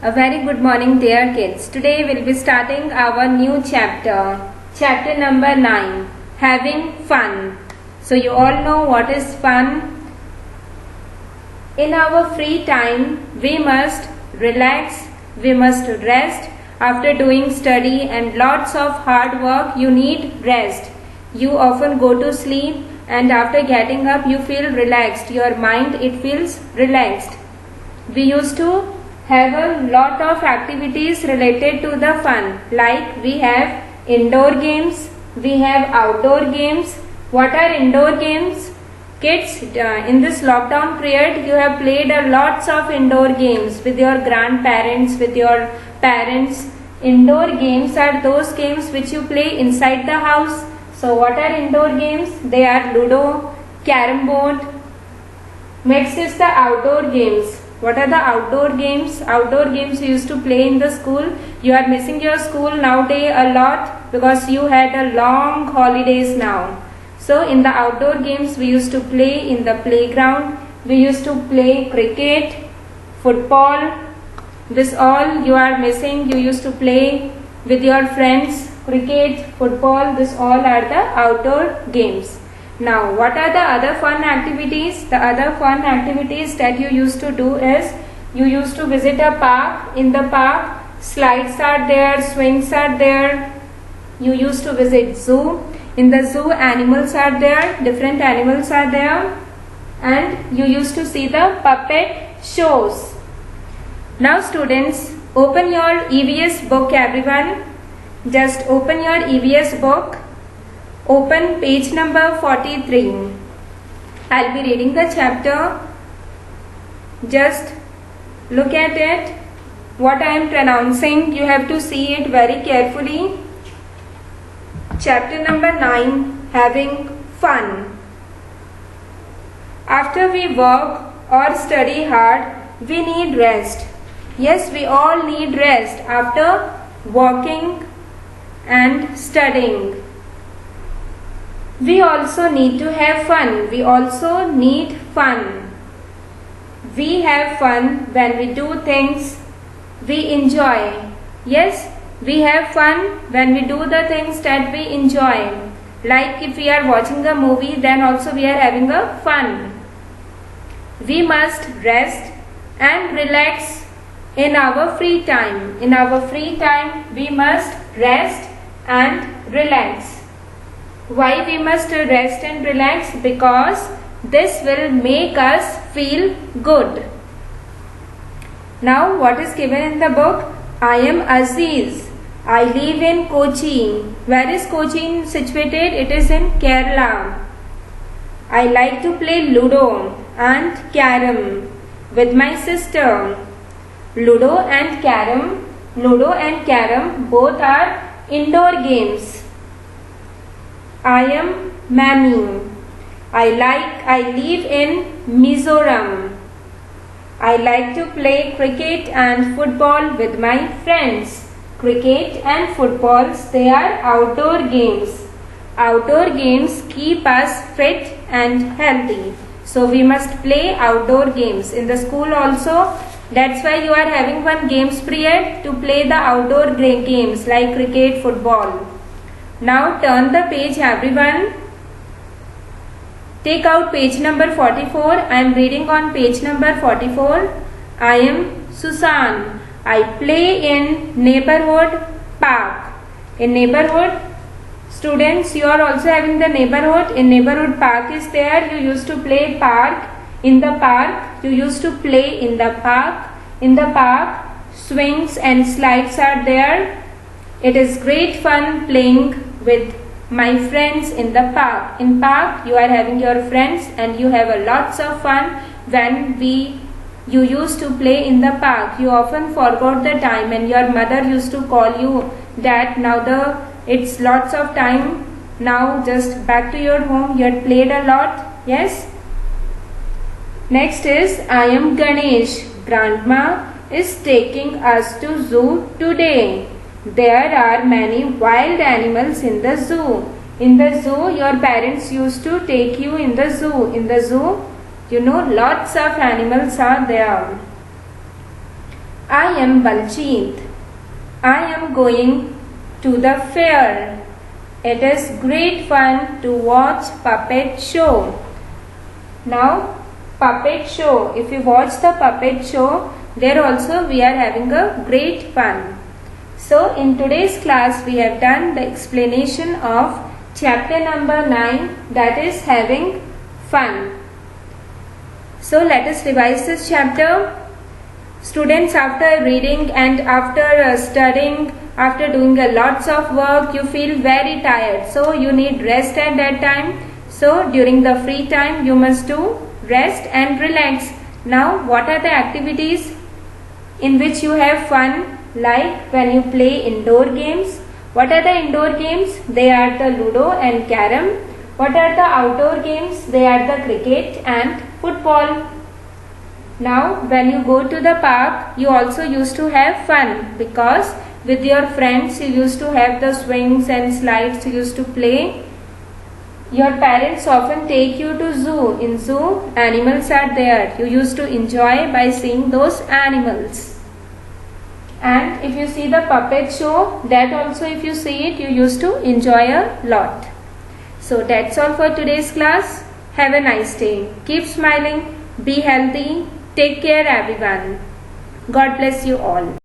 A very good morning, dear kids. Today we'll be starting our new chapter number 9, having fun. So you all know what is fun. In our free time, we must relax, we must rest. After doing study and lots of hard work, you need rest. You often go to sleep and after getting up, you feel relaxed. Your mind, it feels relaxed. We used to have a lot of activities related to the fun, like we have indoor games, we have outdoor games. What are indoor games? Kids, in this lockdown period, you have played a lots of indoor games with your grandparents, with your parents. Indoor games are those games which you play inside the house. So what are indoor games? They are Ludo, Carrom board. Next is the outdoor games. What are the outdoor games? Outdoor games you used to play in the school. You are missing your school nowadays a lot because you had a long holidays now. So in the outdoor games we used to play in the playground. We used to play cricket, football. This all you are missing. You used to play with your friends. Cricket, football, this all are the outdoor games. Now, what are the other fun activities? The other fun activities that you used to do is, you used to visit a park. In the park, slides are there, swings are there. You used to visit zoo. In the zoo, animals are there, different animals are there. And you used to see the puppet shows. Now students, open your EVS book everyone. Just open your EVS book. Open page number 43. I'll be reading the chapter. Just look at it. What I am pronouncing, you have to see it very carefully. Chapter number 9, having fun. After we work or study hard, we need rest. Yes, we all need rest after working and studying. We also need to have fun. We also need fun. We have fun when we do things we enjoy. Yes, we have fun when we do the things that we enjoy. Like if we are watching a movie, then also we are having a fun. We must rest and relax in our free time. In our free time, we must rest and relax. Why we must rest and relax? Because this will make us feel good. Now what is given in the book? I am Aziz. I live in Kochi. Where is Kochi situated? It is in Kerala. I like to play Ludo and Carrom with my sister. Ludo and Carrom both are indoor games. I am Mammy. I live in Mizoram. I like to play cricket and football with my friends. Cricket and footballs, they are outdoor games. Outdoor games keep us fit and healthy. So we must play outdoor games. In the school also, that's why you are having one games period to play the outdoor games like cricket, football. Now turn the page everyone. Take out page number 44. I am reading on page number 44. I am Susan. I play in neighborhood park. In neighborhood, students, you are also having the neighborhood. In neighborhood park is there. You used to play park. In the park, you used to play in the park. In the park, swings and slides are there. It is great fun playing with my friends in the park. In park, you are having your friends and you have a lots of fun when you used to play in the park. You often forgot the time and your mother used to call you that now it's lots of time. Now just back to your home. You had played a lot. Yes. Next is I am Ganesh. Grandma is taking us to zoo today. There are many wild animals in the zoo. In the zoo, your parents used to take you in the zoo. In the zoo, lots of animals are there. I am Baljeet. I am going to the fair. It is great fun to watch puppet show. Now, puppet show. If you watch the puppet show, there also we are having a great fun. So, in today's class, we have done the explanation of chapter number 9, that is having fun. So, let us revise this chapter. Students, after reading and after studying, after doing lots of work, you feel very tired. So, you need rest at that time. So, during the free time, you must do rest and relax. Now, what are the activities in which you have fun? Like when you play indoor games. What are the indoor games? They are the Ludo and Carom. What are the outdoor games? They are the cricket and football. Now, when you go to the park, you also used to have fun because with your friends you used to have the swings and slides you used to play. Your parents often take you to zoo. In zoo, animals are there. You used to enjoy by seeing those animals. And if you see the puppet show, that also if you see it, you used to enjoy a lot. So that's all for today's class. Have a nice day. Keep smiling. Be healthy. Take care everyone. God bless you all.